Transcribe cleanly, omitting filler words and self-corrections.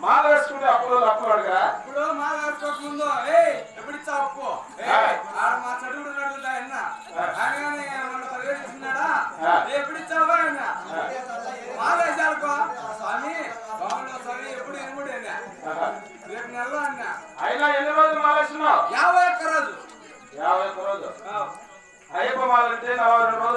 మాల వేసుకుంటే అప్పుడు అప్పుడు అడగా ఇప్పుడు మాల వేసుకోకముందు ఎప్పుడు ఇచ్చా అప్పు మా చదువుడు చదివేస్తున్నాడా ఎప్పుడు ఇచ్చావా మాల వేసాడుకో స్వామి బాగుండవు స్వామి ఎప్పుడు ఎనుముడు రేపు నెలలో అన్నా అయినా ఎన్ని రోజులు మాల వేస్తున్నావు? 51 రోజు. 51 రోజు అయ్యప్ప మాల అంటే 42